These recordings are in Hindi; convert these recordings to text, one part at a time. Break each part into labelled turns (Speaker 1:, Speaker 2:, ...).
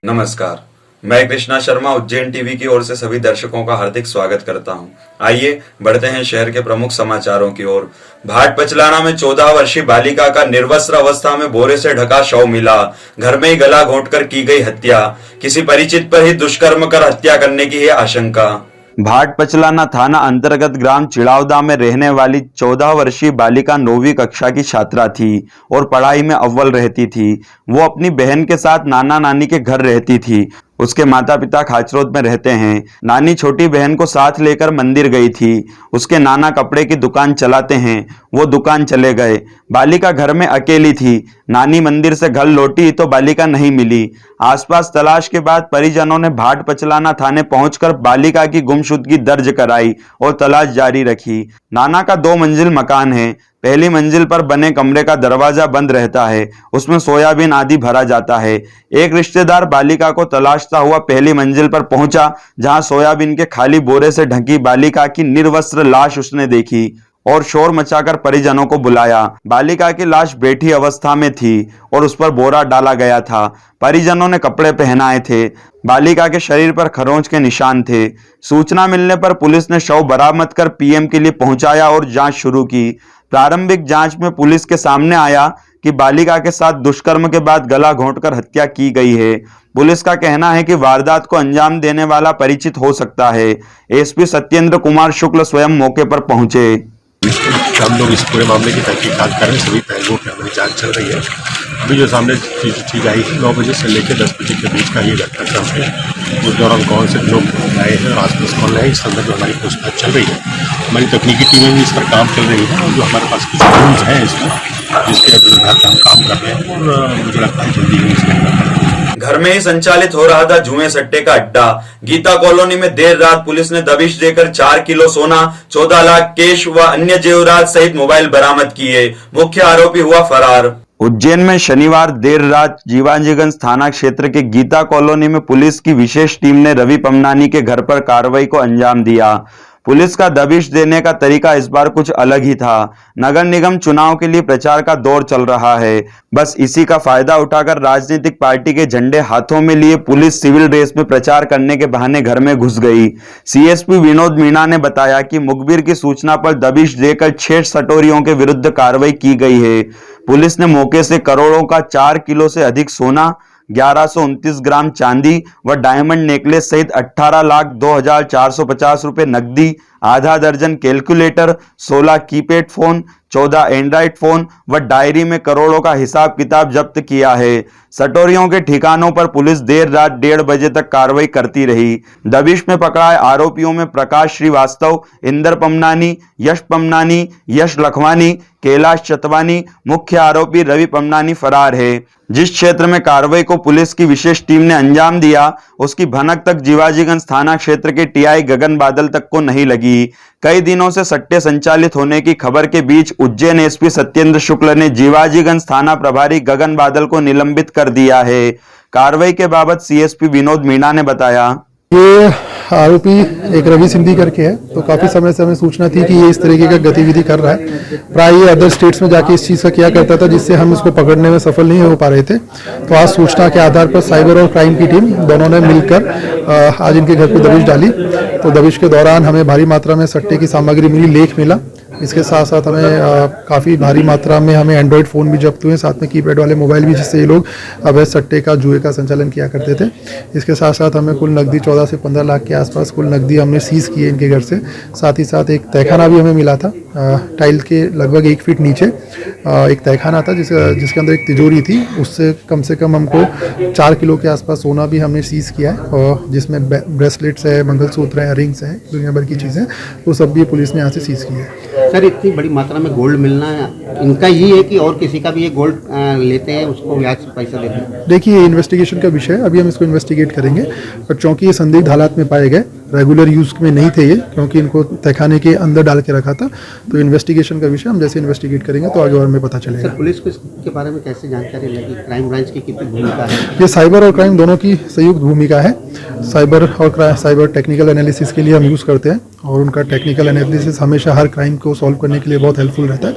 Speaker 1: नमस्कार, मैं कृष्णा शर्मा उज्जैन टीवी की ओर से सभी दर्शकों का हार्दिक स्वागत करता हूं। आइए बढ़ते हैं शहर के प्रमुख समाचारों की ओर। भाट पचलाना में 14 वर्षीय बालिका का निर्वस्त्र अवस्था में बोरे से ढका शव मिला। घर में ही गला घोंटकर की गई हत्या। किसी परिचित पर ही दुष्कर्म कर हत्या करने की है आशंका। भाट पचलाना थाना अंतर्गत ग्राम चिड़ावदा में रहने वाली 14 वर्षीय बालिका 9वीं कक्षा की छात्रा थी और पढ़ाई में अव्वल रहती थी। वो अपनी बहन के साथ नाना नानी के घर रहती थी। उसके माता पिता खाचरोद में रहते हैं। नानी छोटी बहन को साथ लेकर मंदिर गई थी। उसके नाना कपड़े की दुकान चलाते हैं, वो दुकान चले गए। बालिका घर में अकेली थी। नानी मंदिर से घर लौटी तो बालिका नहीं मिली। आसपास तलाश के बाद परिजनों ने भाट पचलाना थाने पहुंचकर बालिका की गुमशुदगी दर्ज कराई और तलाश जारी रखी। नाना का 2 मंजिल मकान है। पहली मंजिल पर बने कमरे का दरवाजा बंद रहता है, उसमें सोयाबीन आदि भरा जाता है। एक रिश्तेदार बालिका को तलाशता हुआ पहली मंजिल पर पहुंचा, जहां सोयाबीन के खाली बोरे से ढकी बालिका की निर्वस्त्र लाश उसने देखी और शोर मचाकर परिजनों को बुलाया। बालिका की लाश बैठी अवस्था में थी और उस पर बोरा डाला गया था। परिजनों ने कपड़े पहनाए थे। बालिका के शरीर पर खरोंच के निशान थे। सूचना मिलने पर पुलिस ने शव बरामद कर पीएम के लिए पहुंचाया और जांच शुरू की। प्रारंभिक जांच में पुलिस के सामने आया कि बालिका के साथ दुष्कर्म के बाद गला घोंटकर हत्या की गई है। पुलिस का कहना है कि वारदात को अंजाम देने वाला परिचित हो सकता है। एसपी सत्येंद्र कुमार शुक्ल स्वयं मौके पर पहुंचे।
Speaker 2: हम लोग इस पूरे मामले की तहकीकात कर रहे हैं। सभी पहलुओं पर हमारी जांच चल रही है। अभी जो सामने चीज आई है 9 बजे से लेकर 10 बजे के बीच का ये घटनाक्रम है। उस दौरान कौन से लोग आए हैं और आसपास कौन आए, इस संदर्भ में हमारी पूछताछ चल रही है। हमारी तकनीकी टीमें भी इस पर काम चल रही है और जो हमारे पास कुछ टूल्स हैं इसमें, जिसके आधार पर हम काम कर रहे हैं और मुझे लगता है जल्दी ही इसमें
Speaker 1: घर में ही संचालित हो रहा था जुए सट्टे का अड्डा। गीता कॉलोनी में देर रात पुलिस ने दबिश देकर 4 किलो सोना, 14 लाख कैश व अन्य जेवरात सहित मोबाइल बरामद किए। मुख्य आरोपी हुआ फरार। उज्जैन में शनिवार देर रात जीवाजीगंज थाना क्षेत्र के गीता कॉलोनी में पुलिस की विशेष टीम ने रवि पमनानी के घर पर कार्रवाई को अंजाम दिया। पुलिस का दबिश देने का तरीका इस बार कुछ अलग ही था। नगर निगम चुनाव के लिए प्रचार का दौर चल रहा है। बस इसी का फायदा उठाकर राजनीतिक पार्टी के झंडे हाथों में लिए पुलिस सिविल ड्रेस में प्रचार करने के बहाने घर में घुस गई। सीएसपी विनोद मीणा ने बताया कि मुखबिर की सूचना पर दबिश देकर 6 सटोरियों के विरुद्ध कार्रवाई की गई है। पुलिस ने मौके से करोड़ों का 4 किलो से अधिक सोना, 1129 ग्राम चांदी व डायमंड नेकलेस सहित 18,02,450 रुपए नकदी, आधा दर्जन calculator, 16 keypad phone, 14 Android phone व डायरी में करोड़ों का हिसाब किताब जब्त किया है। सटोरियों के ठिकानों पर पुलिस देर रात 1:30 बजे तक कार्रवाई करती रही। दबिश में पकड़ाए आरोपियों में प्रकाश श्रीवास्तव, इंदर पमनानी, यश पमनानी, यश लखवानी, कैलाश चतवानी। मुख्य आरोपी रवि पमनानी फरार है। जिस क्षेत्र में कार्रवाई को पुलिस की विशेष टीम ने अंजाम दिया, उसकी भनक तक जीवाजीगंज थाना क्षेत्र के टीआई गगन बादल तक को नहीं लगी। कई दिनों से सट्टे संचालित होने की खबर के बीच उज्जैन एसपी सत्येंद्र शुक्ल ने जीवाजीगंज थाना प्रभारी गगन बादल को निलंबित कर दिया है। कार्रवाई के बाबत सीएसपी विनोद मीणा ने बताया,
Speaker 3: ये आरोपी एक रवि सिंधी करके है, तो काफ़ी समय से हमें सूचना थी कि ये इस तरीके का गतिविधि कर रहा है। प्राय ये अदर स्टेट्स में जाके इस चीज़ का किया करता था, जिससे हम इसको पकड़ने में सफल नहीं हो पा रहे थे। तो आज सूचना के आधार पर साइबर और क्राइम की टीम दोनों ने मिलकर आज इनके घर पर दबिश डाली। तो दबिश के दौरान हमें भारी मात्रा में सट्टे की सामग्री मिली, लेख मिला। इसके साथ साथ हमें काफ़ी भारी मात्रा में हमें एंड्रॉयड फ़ोन भी जब्त हुए, साथ में कीपैड वाले मोबाइल भी, जिससे ये लोग अवैध सट्टे का, जुए का संचालन किया करते थे। इसके साथ साथ हमें कुल नकदी 14 से 15 लाख के आसपास कुल नकदी हमने सीज़ की है इनके घर से। साथ ही साथ एक तहखाना भी हमें मिला था, टाइल के लगभग 1 फीट नीचे एक तहखाना था जिसके अंदर एक तिजोरी थी। उससे कम हमको 4 किलो के आसपास सोना भी हमने सीज़ किया है, और जिसमें ब्रेसलेट्स है, मंगलसूत्र है, रिंग्स हैं, दुनिया भर की चीज़ें, वो सब भी पुलिस ने यहाँ से सीज़ की है।
Speaker 4: सर, इतनी बड़ी मात्रा में गोल्ड मिलना इनका ही है कि और किसी का भी ये गोल्ड लेते हैं, उसको ब्याज से पैसा देते हैं?
Speaker 3: देखिए, इन्वेस्टिगेशन का विषय है, अभी हम इसको इन्वेस्टिगेट करेंगे। पर चूंकि ये संदिग्ध हालात में पाए गए, रेगुलर यूज़ में नहीं थे ये, क्योंकि इनको तहखाने के अंदर डाल के रखा था, तो इन्वेस्टिगेशन का विषय हम जैसे इन्वेस्टिगेट करेंगे तो आगे और हमें पता चलेगा।
Speaker 4: सर, पुलिस को इसके बारे में कैसे जानकारी लगी? क्राइम ब्रांच की कितनी भूमिका है?
Speaker 3: ये साइबर और क्राइम दोनों की संयुक्त भूमिका है। साइबर टेक्निकल एनालिसिस के लिए हम यूज़ करते हैं, और उनका टेक्निकल एनालिसिस हमेशा हर क्राइम को सॉल्व करने के लिए बहुत हेल्पफुल रहता है।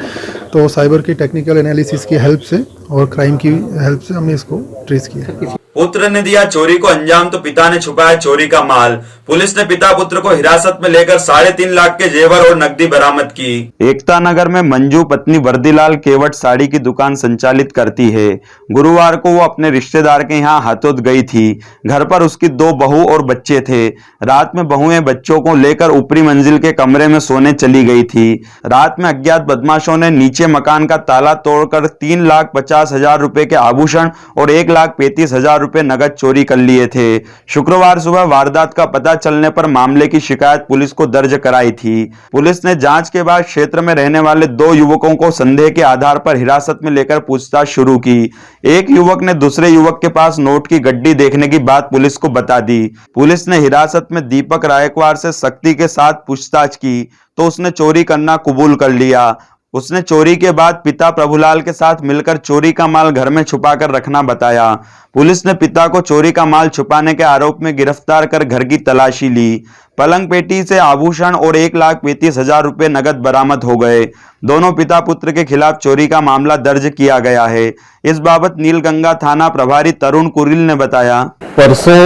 Speaker 3: तो साइबर की टेक्निकल एनालिसिस की हेल्प से और क्राइम की हेल्प से हमने इसको ट्रेस किया।
Speaker 1: पुत्र ने दिया चोरी को अंजाम तो पिता ने छुपाया चोरी का माल। पुलिस ने पिता पुत्र को हिरासत में लेकर 3.5 लाख के जेवर और नकदी बरामद की। एकता नगर में मंजू पत्नी वर्दीलाल केवट साड़ी की दुकान संचालित करती है। गुरुवार को वो अपने रिश्तेदार के यहाँ हाथोद गई थी। घर पर उसकी 2 बहू और बच्चे थे। रात में बहुएं बच्चों को लेकर ऊपरी मंजिल के कमरे में सोने चली गई थी। रात में अज्ञात बदमाशों ने नीचे मकान का ताला तोड़कर 3,50,000 रुपए के आभूषण और 1,35,000 रुपए नगद चोरी कर लिए थे। शुक्रवार सुबह वारदात का पता चलने पर मामले की शिकायत पुलिस को दर्ज कराई थी। पुलिस ने जांच के बाद क्षेत्र में रहने वाले 2 युवकों को संदेह के आधार पर हिरासत में लेकर पूछताछ शुरू की। एक युवक ने दूसरे युवक के पास नोट की गड्डी देखने की बात पुलिस को बता दी। पुलिस ने हिरासत में दीपक रायकवार से सख्ती के साथ पूछताछ की तो उसने चोरी करना कबूल कर लिया। उसने चोरी के बाद पिता प्रभुलाल के साथ मिलकर चोरी का माल घर में छुपाकर रखना बताया। पुलिस ने पिता को चोरी का माल छुपाने के आरोप में गिरफ्तार कर घर की तलाशी ली। पलंग पेटी से आभूषण और 1,35,000 रुपए नगद बरामद हो गए। दोनों पिता पुत्र के खिलाफ चोरी का मामला दर्ज किया गया है। इस बाबत नीलगंगा थाना प्रभारी तरुण कुरिल ने बताया।
Speaker 5: परसों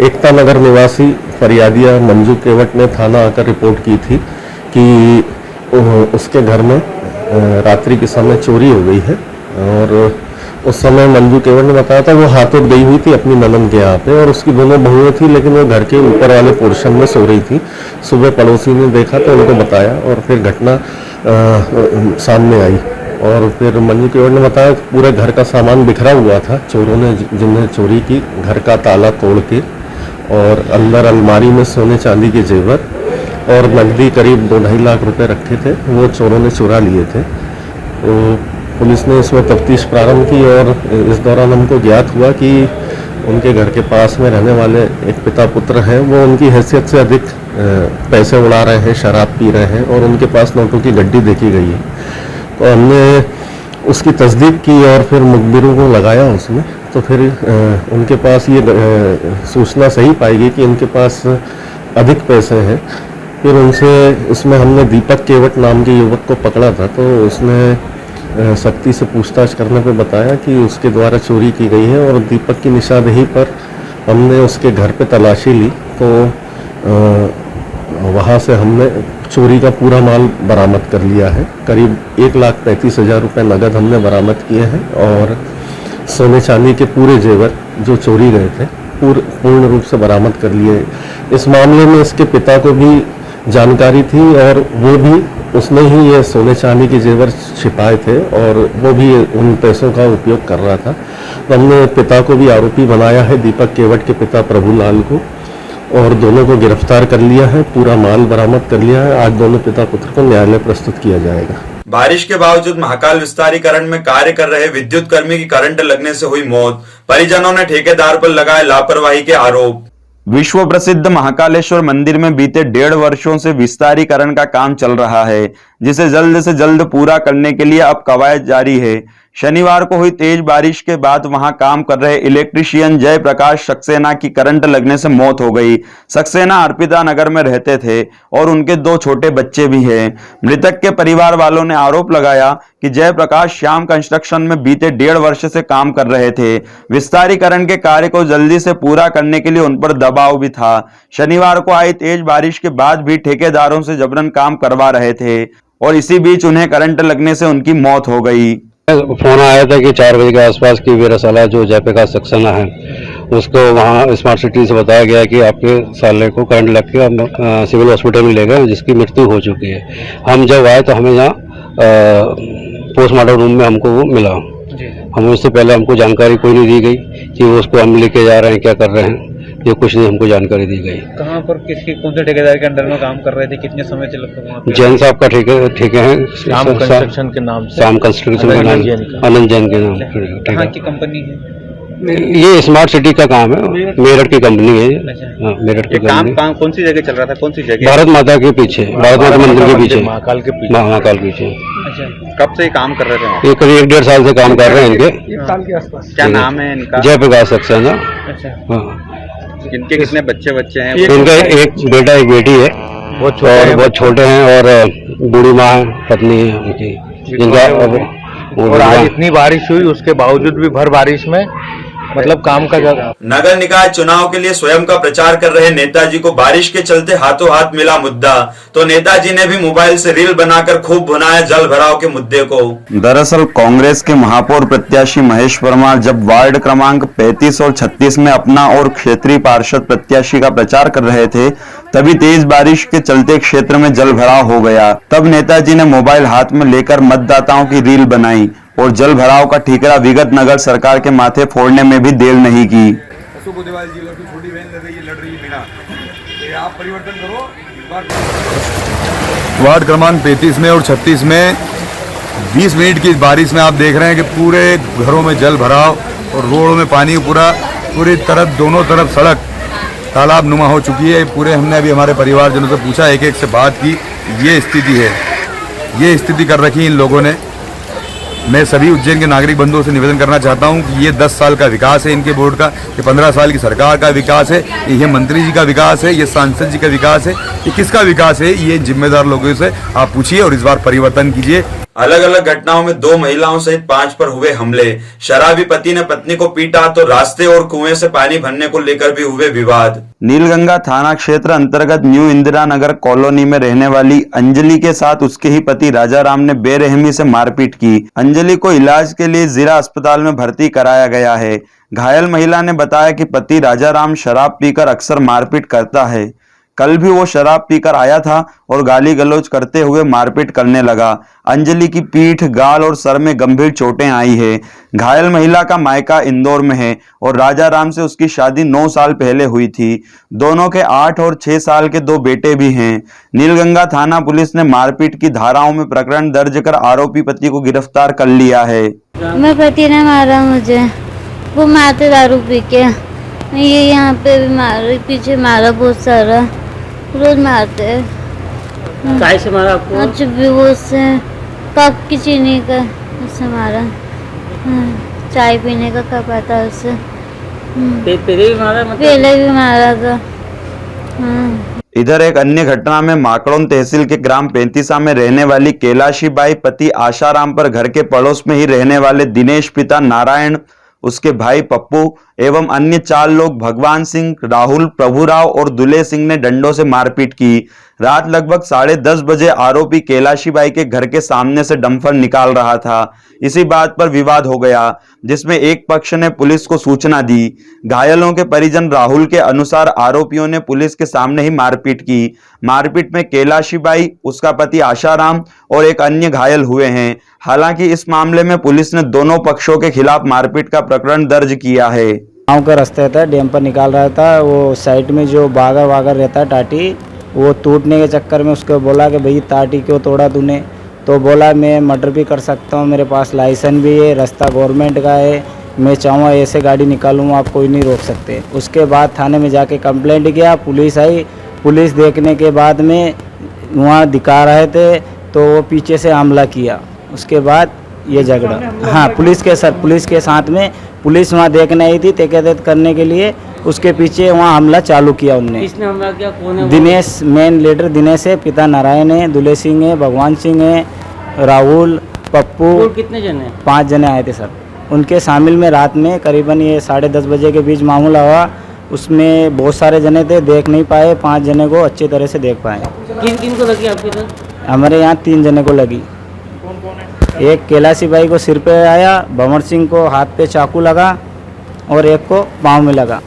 Speaker 5: एकता नगर निवासी फरियादिया मंजू केवट ने थाना आकर रिपोर्ट की थी कि उसके घर में रात्रि के समय चोरी हो गई है और उस समय मंजू केवट ने बताया था वो हाथोद गई हुई थी अपनी ननद के यहाँ पे और उसकी दोनों बहुएं थी लेकिन वो घर के ऊपर वाले पोर्शन में सो रही थी। सुबह पड़ोसी ने देखा तो उनको बताया और फिर घटना सामने आई और फिर मंजू केवट ने बताया पूरे घर का सामान बिखरा हुआ था। चोरों ने जिन्हें चोरी की घर का ताला तोड़ के और अंदर अलमारी में सोने चांदी के जेवर और नकदी करीब 2-2.5 लाख रुपए रखे थे वो चोरों ने चुरा लिए थे। तो पुलिस ने इसमें तफ्तीश प्रारंभ की और इस दौरान हमको ज्ञात हुआ कि उनके घर के पास में रहने वाले एक पिता पुत्र हैं वो उनकी हैसियत से अधिक पैसे उड़ा रहे हैं, शराब पी रहे हैं और उनके पास नोटों की गड्डी देखी गई है। तो हमने उसकी तस्दीक की और फिर मुखबिरों को लगाया उसमें तो फिर उनके पास ये सूचना सही पाई गई कि इनके पास अधिक पैसे हैं। फिर उनसे उसमें हमने दीपक केवट नाम के युवक को पकड़ा था तो उसने सख्ती से पूछताछ करने पे बताया कि उसके द्वारा चोरी की गई है और दीपक की निशानदेही पर हमने उसके घर पे तलाशी ली तो वहाँ से हमने चोरी का पूरा माल बरामद कर लिया है। करीब 1,35,000 रुपये नगद हमने बरामद किए हैं और सोने चांदी के पूरे जेवर जो चोरी गए थे पूर्ण रूप से बरामद कर लिए। इस मामले में इसके पिता को भी जानकारी थी और वो भी उसने ही ये सोने चांदी के जेवर छिपाए थे और वो भी उन पैसों का उपयोग कर रहा था। तो हमने पिता को भी आरोपी बनाया है, दीपक केवट के पिता प्रभुलाल को, और दोनों को गिरफ्तार कर लिया है, पूरा माल बरामद कर लिया है। आज दोनों पिता पुत्र को न्यायालय प्रस्तुत किया जाएगा।
Speaker 1: बारिश के बावजूद महाकाल विस्तारीकरण में कार्य कर रहे विद्युत कर्मी की करंट लगने से हुई मौत। परिजनों ने ठेकेदार पर लगाए लापरवाही के आरोप। विश्व प्रसिद्ध महाकालेश्वर मंदिर में बीते 1.5 वर्षों से विस्तारीकरण का काम चल रहा है, जिसे जल्द से जल्द पूरा करने के लिए अब कवायद जारी है। शनिवार को हुई तेज बारिश के बाद वहां काम कर रहे इलेक्ट्रीशियन जयप्रकाश सक्सेना की करंट लगने से मौत हो गई। सक्सेना अर्पिता नगर में रहते थे और उनके 2 छोटे बच्चे भी हैं। मृतक के परिवार वालों ने आरोप लगाया कि जयप्रकाश श्याम कंस्ट्रक्शन में बीते 1.5 वर्ष से काम कर रहे थे। विस्तारीकरण के कार्य को जल्दी से पूरा करने के लिए उन पर दबाव भी था। शनिवार को आई तेज बारिश के बाद भी ठेकेदारों से जबरन काम करवा रहे थे और इसी बीच उन्हें करंट लगने से उनकी मौत हो गई।
Speaker 6: फोन आया था कि 4 बजे के आसपास की वेरासाला जो जयप्रकाश सक्सेना है उसको वहाँ स्मार्ट सिटी से बताया गया कि आपके साले को करंट लग के हम सिविल हॉस्पिटल में ले गए, जिसकी मृत्यु हो चुकी है। हम जब आए तो हमें यहाँ पोस्टमार्टम रूम में हमको वो मिला। हमें उससे पहले हमको जानकारी कोई नहीं दी गई कि वो उसको हम लेके जा रहे हैं, क्या कर रहे हैं, ये कुछ नहीं हमको जानकारी दी गई।
Speaker 7: कहाँ पर किसकी कौन से ठेकेदार के अंडर में काम कर रहे थे, कितने समय से लगभग वहाँ पे?
Speaker 6: जैन साहब का ठेके हैं,
Speaker 7: श्याम कंस्ट्रक्शन के नाम से,
Speaker 6: श्याम कंस्ट्रक्शन के नाम, आनंद जैन के नाम।
Speaker 7: कहाँ की कंपनी है?
Speaker 6: ये स्मार्ट सिटी का काम है, मेरठ की कंपनी है।
Speaker 7: अच्छा।
Speaker 6: मेरठ की
Speaker 7: काम कौन सी जगह चल रहा था, कौन सी जगह?
Speaker 6: भारत माता के पीछे, भारत माता मंदिर के पीछे,
Speaker 7: महाकाल के पीछे।
Speaker 6: महाकाल पीछे।
Speaker 7: अच्छा, कब से ये काम कर रहे थे?
Speaker 6: ये करीब 1.5 साल से काम कर रहे हैं। इनके
Speaker 7: 1 साल के आसपास। क्या नाम है इनका?
Speaker 6: जयप्रकाश सक्सेना।
Speaker 7: अच्छा।
Speaker 6: हाँ।
Speaker 7: इनके कितने बच्चे हैं?
Speaker 6: इनका एक बेटा एक बेटी है, बहुत छोटे हैं और बूढ़ी माँ है, पत्नी है उनकी। जिनका
Speaker 7: और आज इतनी बारिश हुई उसके बावजूद भी भर बारिश में मतलब काम का
Speaker 1: नगर निकाय चुनाव के लिए स्वयं का प्रचार कर रहे नेताजी को बारिश के चलते हाथों हाथ मिला मुद्दा, तो नेताजी ने भी मोबाइल से रील बनाकर खूब भुनाया जल भराव के मुद्दे को। दरअसल कांग्रेस के महापौर प्रत्याशी महेश वर्मा जब वार्ड क्रमांक 35 और 36 में अपना और क्षेत्रीय पार्षद प्रत्याशी का प्रचार कर रहे थे, तभी तेज बारिश के चलते क्षेत्र में जल भराव हो गया। तब नेताजी ने मोबाइल हाथ में लेकर मतदाताओं की रील बनाई और जल भराव का ठीकरा विगत नगर सरकार के माथे फोड़ने में भी देर नहीं की।
Speaker 8: वार्ड क्रमांक 35 में और 36 में 20 मिनट की बारिश में आप देख रहे हैं कि पूरे घरों में जल भराव और रोड में पानी पूरी तरफ दोनों तरफ सड़क तालाब नुमा हो चुकी है। पूरे हमने अभी हमारे परिवारजनों से पूछा, एक एक से बात की, ये स्थिति है, ये स्थिति कर रखी इन लोगों ने। मैं सभी उज्जैन के नागरिक बंधुओं से निवेदन करना चाहता हूं कि ये 10 साल का विकास है इनके बोर्ड का, ये 15 साल की सरकार का विकास है, ये मंत्री जी का विकास है, ये सांसद जी का विकास है, ये किसका विकास है, ये जिम्मेदार लोगों से आप पूछिए और इस बार परिवर्तन कीजिए।
Speaker 1: अलग अलग घटनाओं में 2 महिलाओं सहित 5 पर हुए हमले, शराबी पति ने पत्नी को पीटा तो रास्ते और कुएं से पानी भरने को लेकर भी हुए विवाद। नीलगंगा थाना क्षेत्र अंतर्गत न्यू इंदिरा नगर कॉलोनी में रहने वाली अंजलि के साथ उसके ही पति राजाराम ने बेरहमी से मारपीट की। अंजलि को इलाज के लिए जिला अस्पताल में भर्ती कराया गया है। घायल महिला ने बताया कि पति राजाराम शराब पीकर अक्सर मारपीट करता है। कल भी वो शराब पीकर आया था और गाली गलौज करते हुए मारपीट करने लगा। अंजलि की पीठ, गाल और सर में गंभीर चोटें आई है। घायल महिला का मायका इंदौर में है और राजाराम से उसकी शादी 9 साल पहले हुई थी। दोनों के 8 और 6 साल के 2 बेटे भी हैं। नीलगंगा थाना पुलिस ने मारपीट की धाराओं में प्रकरण दर्ज कर आरोपी पति को गिरफ्तार कर लिया है।
Speaker 9: मेरे पति ने मारा मुझे, वो मारते दारू पी के, ये यहाँ पे भी मारा, पीछे मारा बहुत सारा, रोज मारते हैं।
Speaker 10: काय से मारा आपको?
Speaker 9: अच्छा बेहोश से, कप की चीनी का उससे मारा, चाय पीने का कप आता उससे।
Speaker 10: पहले भी मारा? मतलब
Speaker 9: पहले भी मारा था।
Speaker 1: इधर एक अन्य घटना में माकड़ोन तहसील के ग्राम 35 में रहने वाली कैलाशी बाई पति आशाराम पर घर के पड़ोस में ही रहने वाले दिनेश पिता नारायण, उसके भाई पप्पू एवं अन्य 4 लोग भगवान सिंह, राहुल, प्रभुराव और दुले सिंह ने डंडों से मारपीट की। रात लगभग 10:30 बजे आरोपी कैलाशी बाई के घर के सामने से डंपर निकाल रहा था। इसी बात पर विवाद हो गया, जिसमें एक पक्ष ने पुलिस को सूचना दी। घायलों के परिजन राहुल के अनुसार आरोपियों ने पुलिस के सामने ही मारपीट की। मारपीट में कैलाशी बाई, उसका पति आशाराम और एक अन्य घायल हुए हैं। हालांकि इस मामले में पुलिस ने दोनों पक्षों के खिलाफ मारपीट का प्रकरण दर्ज किया है।
Speaker 10: गाँव का रास्ता था, डैम पर निकाल रहा था, वो साइड में जो बागर रहता है टाटी, वो टूटने के चक्कर में उसको बोला कि भाई टाटी क्यों तोड़ा तूने, तो बोला मैं मर्डर भी कर सकता हूँ, मेरे पास लाइसेंस भी है, रास्ता गवर्नमेंट का है, मैं चाहूँगा ऐसे गाड़ी निकालूँगा, आप कोई नहीं रोक सकते। उसके बाद थाने में जाके कंप्लेंट किया, पुलिस आई, पुलिस देखने के बाद में वहाँ दिखा रहे थे तो वो पीछे से हमला किया। उसके बाद ये झगड़ा, हाँ पुलिस के साथ में, पुलिस वहाँ देखने आई थी तहकीकात करने के लिए, उसके पीछे वहाँ हमला चालू किया उनने। किसने हमला किया? कौन है? दिनेश, मेन लीडर दिनेश है, पिता नारायण है, दुले सिंह है, भगवान सिंह है, राहुल, पप्पू। कितने जने?
Speaker 9: 5 जने आए थे सर। उनके शामिल में रात में करीबन ये 10:30 बजे के बीच मामला हुआ। उसमें बहुत सारे जने थे, देख नहीं पाए, 5 जने को अच्छी तरह से देख पाए।
Speaker 10: किन किन को लगी आपके इधर?
Speaker 9: हमारे यहाँ 3 जने को लगी। एक कैलाशी बाई को सिर पे आया, भंवर सिंह को हाथ पे चाकू लगा और एक को पाँव में लगा।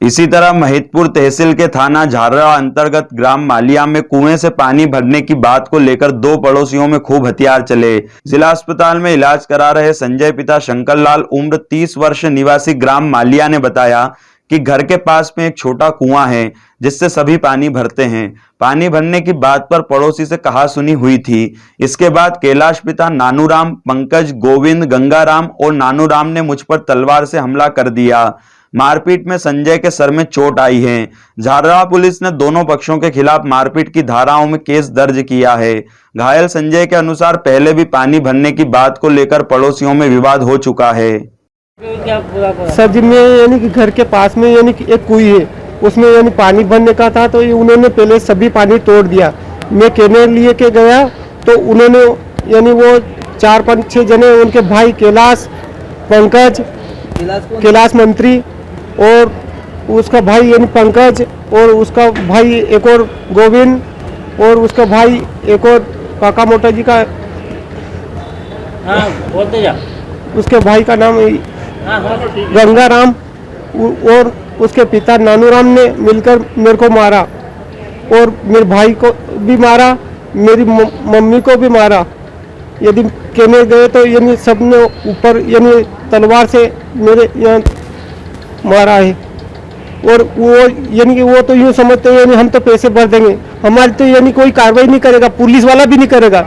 Speaker 1: इसी तरह महिदपुर तहसील के थाना झाररा अंतर्गत ग्राम मालिया में कुएं से पानी भरने की बात को लेकर 2 पड़ोसियों में खूब हथियार चले। जिला अस्पताल में इलाज करा रहे संजय पिता शंकरलाल उम्र 30 वर्ष निवासी ग्राम मालिया ने बताया कि घर के पास में एक छोटा कुआं है जिससे सभी पानी भरते हैं। पानी भरने की बात पर पड़ोसी से कहासुनी हुई थी। इसके बाद कैलाश पिता नानूराम, पंकज, गोविंद, गंगाराम और नानूराम ने मुझ पर तलवार से हमला कर दिया। मारपीट में संजय के सर में चोट आई है। झाररा पुलिस ने दोनों पक्षों के खिलाफ मारपीट की धाराओं में केस दर्ज किया है। घायल संजय के अनुसार पहले भी पानी भरने की बात को लेकर पड़ोसियों में विवाद हो चुका है।
Speaker 11: सर जी, मैं यानी कि घर के पास में यानी कि एक कुएं है, उसमें यानी पानी भरने का था, तो उन्होंने पहले सभी पानी तोड़ दिया। मैं कहने लिए के गया तो उन्होंने यानी वो 4-5-6 जने, उनके भाई कैलाश, पंकज, कैलाश मंत्री और उसका भाई यानी पंकज और उसका भाई एक और गोविंद और उसका भाई एक और काका मोटा जी का
Speaker 10: बोलते जा
Speaker 11: उसके भाई का नाम गंगाराम और उसके पिता नानूराम ने मिलकर मेरे को मारा और मेरे भाई को भी मारा, मेरी मम्मी को भी मारा। यदि कहने गए तो यानी सबने ऊपर यानी तलवार से मेरे यहाँ मारा है और वो यानी कि वो तो यूँ समझते हैं यानी हम तो पैसे भर देंगे, हमारी तो यानी कोई कार्रवाई नहीं करेगा, पुलिस वाला भी नहीं करेगा।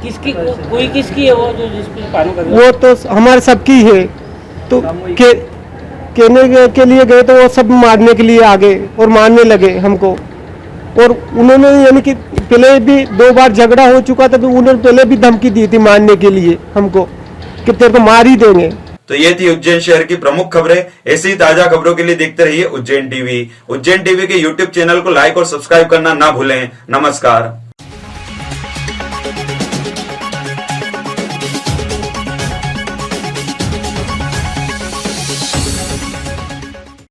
Speaker 10: किसकी कोई किसकी है वो जो जिस पे पानी कर
Speaker 11: वो तो हमारे सबकी है। तो कहने के लिए गए तो वो सब मारने के लिए आ गए और मारने लगे हमको। और उन्होंने यानी कि पहले भी 2 बार झगड़ा हो चुका था, तो उन्होंने पहले भी धमकी दी थी मारने के लिए हमको कि तेरे को मार ही देंगे।
Speaker 1: तो ये थी उज्जैन शहर की प्रमुख खबरें। ऐसी ताजा खबरों के लिए देखते रहिए उज्जैन टीवी। उज्जैन टीवी के यूट्यूब चैनल को लाइक और सब्सक्राइब करना ना भूलें। नमस्कार।